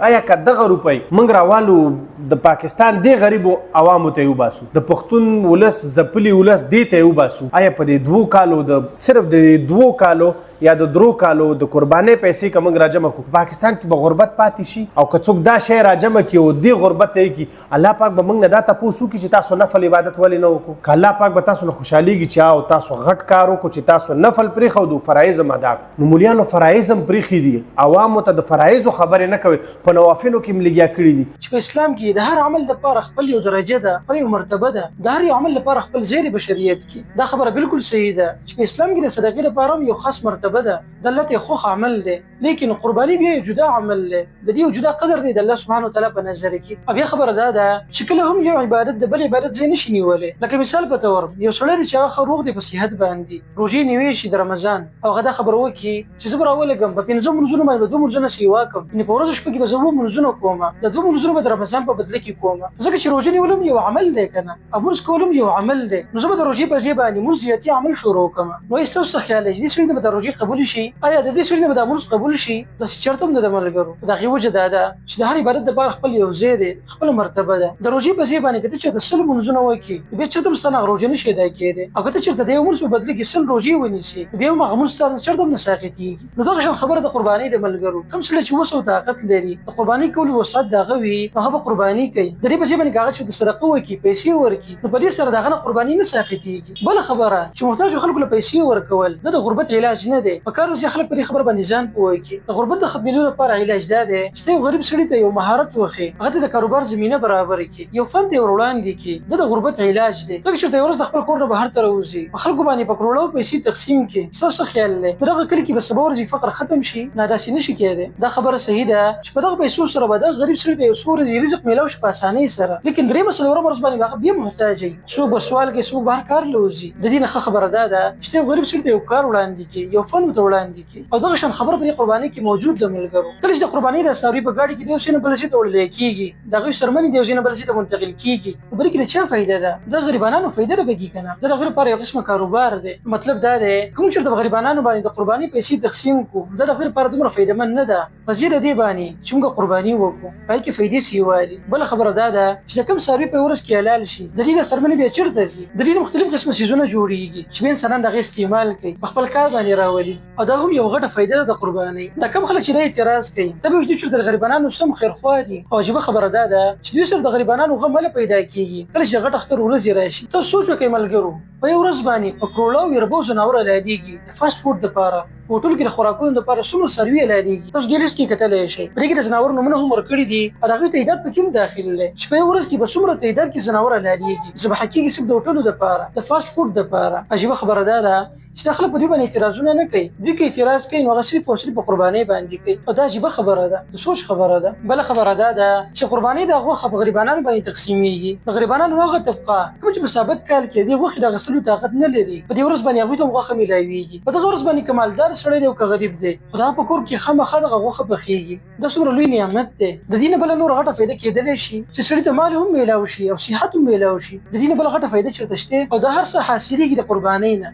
آیا که دغه روپۍ موږ راوالو د پاکستان د غریبو عوامو ته وباسو، د پښتون ولس ځپلي ولس دې ته وباسو، آیا په دې 2 کالو صرف د 2 کالو یا د 3 کالو د قربانۍ پیسې که موږ راجمع کړو پاکستان کې به غربت پاتې شي؟ او که څوک دا شی راجمع کړي او دې غربت ته یې کړي، الله پاک به موږ نه دا تپوس وکړي چې تاسو نفل عبادت ولې نه وکړو؟ که الله پاک به تاسو نه خوشحالېږي چې او تاسو غټ کار وکړو چې تاسو نفل پرېښودو فرایض هم ادا کړو. نو مولیانو فرایض هم پرېښي دي، عوامو ته د فرایضو خبرې نه کوي، په نوافلو کې هم لګیا کړي دي چې په اسلام کې د هر عمل لپاره خپل یو درجه ده، خپل یو مرتبه ده، د هر یو عمل لپاره خپل ځای بشریت کې. دا خبره بالکل صحیح ده چې په اسلام کې د صدقې لپاره هم یو خاص مرتبه ده، د الله ته خوښ عمل دی، لیکن قرباني بیا یو جدا عمل دی، د دې یو جدا قدر دی د الله سبحانه وتعالی په نظر کې. بیا خبره دا ده چې کله هم یو عبادت د بل عبادت ځای نشي نیولی. لکه مثال په تور یو سړی دی چې هغه روغ دی په صحت باندې روژې نیوی شي د رمضان، او هغه دا خبره وکړي چې زه به راولګم په 5 منځونو باندې به 2 منځونه سیوا کوم، یعنې په ورځ شپه کې به زه 2 منځونه کوم، د 2 منځونو به د رمضان په بدله کې کوم، ځکه چې روژه نیول هم یو عمل دی که نه، او مونځ کول هم یو عمل دی. نو زه به د روژې په ځای باندې مونځ زیاتي عمل شروع کوم. نو ستاسو څه خیال دی چې دې سړي نه به د روژې قبول شي؟ آیا د دې سړي نه به د مونځ قبول شي؟ داسې چېرته هم نه ده ملګرو. د هغې وجه دا ده چې د هر عبادت دپاره خپل یو ځای دی، خپله مرتبه ده. د روژې په ځای باندې که ته چېرته 100 مونځونه وکړي بیا چېرته هم ستا نه هغه روژه نشي ادا کېدی، او که ته چېرته د یو مونځ په بدله کې 100 روژې ونیسې بیا هم هغه مونځ ستا نه چېرته هم نه ساقطېږي. نو دغه شان خبره د قربانۍ د ملګرو، کوم سړی چې وس او طاقت لري د قربانۍ کولو وسعت د هغه وي هغه به قرباني کوي. د دې په ځای باندې که هغه چې د صدقه وکړي پیسې ورکړي نو په دې سره د هغه نه قرباني نه ساقطېږي. بله خبره چې محتاجو خلکو له پیسې ورکول د غربت علاج نه دی، پکار ده چې خلک په دې خبره باندې ځان پوه کړي. د غربت د ختمېدو لپاره علاج دا دی چې ته یو غریب سړي ته یو مهارت وښیې، هغه ته د کاروبار زمینه برابره کړي، یو فن ته ور وړاندې کړي، د غربت علاج دی. ځکه چې یو ورځ د خپل کور نه بهر ته راوځي په خلکو باندې په کروړو پیسې تقسیم کړي، ستاسو څه خیال دی په دغه کلي کې به سبا ورځې فقر ختم شي؟ نه، داسې نشي کېدی. دا خبره صحیح ده چې په دغه پیسو سره به دغه غریب سړي ته یو څو ورځې رزق میلاو شي په اسانۍ سره، لیکن درېیمه څلورمه ورځ باندې به هغه بیا محتاج وي، څوک به سوال کوي، څوک بهر کار له وځي. د دې نه ښه خبره دا ده چې ته یو غریب سړي ته یو کار وړاندې کړي، یو فن ورته وړاندې کړي. او دغه شان خبره په دې قربانۍ کې موجود ده ملګرو. کله چې د قربانۍ د څاروي په ګاډي کې د یو ځای نه بل ځای ته وړلی کېږي، د هغوی څرمنې د یو ځای نه بل ځای ته منتقل کېږي، نو بلکې د چا فایده ده؟ د غریبانانو فایده ده پکې که نه؟ د هغوی لپاره یو قسمه کاروبار دی. مطلب دا دی که موږ چېرته غریبانانو باندې د قربانۍ پیسې تقسیم کړو دا د هغوی لپاره دومره فایدهمند نه ده په ځای د دې باندې چې موږ قرباني وکړو، په هغې کې فایدې سیوالي. بله خبره دا ده چې د کوم څاروي په ورځ کې حلال شي د دې د څرمنې بیا چېرته ځي؟ د دې مختلف قسمه څیزونه جوړېږي چې بیا انسانان د هغې استعمال کوي، په خپل کار باندې راولي، او دا هم یو غټه فایده ده د قربانۍ. دا کم خلک چې دا اعتراض کوي ته به وجدي چې د غریبانانو سم خیرخوا دي. او عجیبه خبره دا ده چې دوی سره د غریبانانو غم ولې پیدا کېږي کله چې غټ اختر ورځې راشي. تاسو سوچ وکړئ ملګرو، په یو ورځ باندې په کروړو او یربو ځناور حلالېږي د فاسټ فوډ دپاره، په هوټل کې د خوراکونو دپاره څومره څاروي حلالېږي. تاسو دې لیست کې کتلی شئ، په دې کې د ځناورو نومونه هم ورکړي دي او د هغوی تعداد پکې هم داخل دی چې په یو ورځ کې به څومره تعداد کې ځناور حلالېږي، ذبحه کېږي صرف د هوټلو دپاره، د فاسټ فوډ دپاره. عجیبه خبره دا ده چې دا خلک په دوی باندې اعتراضونه نه کوي، دوی که اعتراض کوي نو هغه صرف او صرف په قربانۍ باندې کوي، او دا عجیبه خبره ده، د سوچ خبره ده. بله خبره دا ده چې قربانۍ د غوښه په غریبانانو باندې تقسیمیږي. د غریبانانو هغه طبقه کوم چې په ثابت کال کې د غوښې د اخیستلو طاقت نه لري په دې ورځ باندې هغوی ته هم غوښه میلاویږي. په دغه ورځ باندې که مالدار سړی دی او که غریب دی خو د هغه په کور کې خامخا دغه غوښه پخېږي. دا څومره لوی نعمت دی. د دې نه بله نوره غټه فایده کېدلی شي چې سړي ته مال هم میلاو شي او صحت هم میلاو شي. د دې نه بله غټه فایده چېرته شته؟ او دا هر څه حاصلېږي د قربانۍ نه.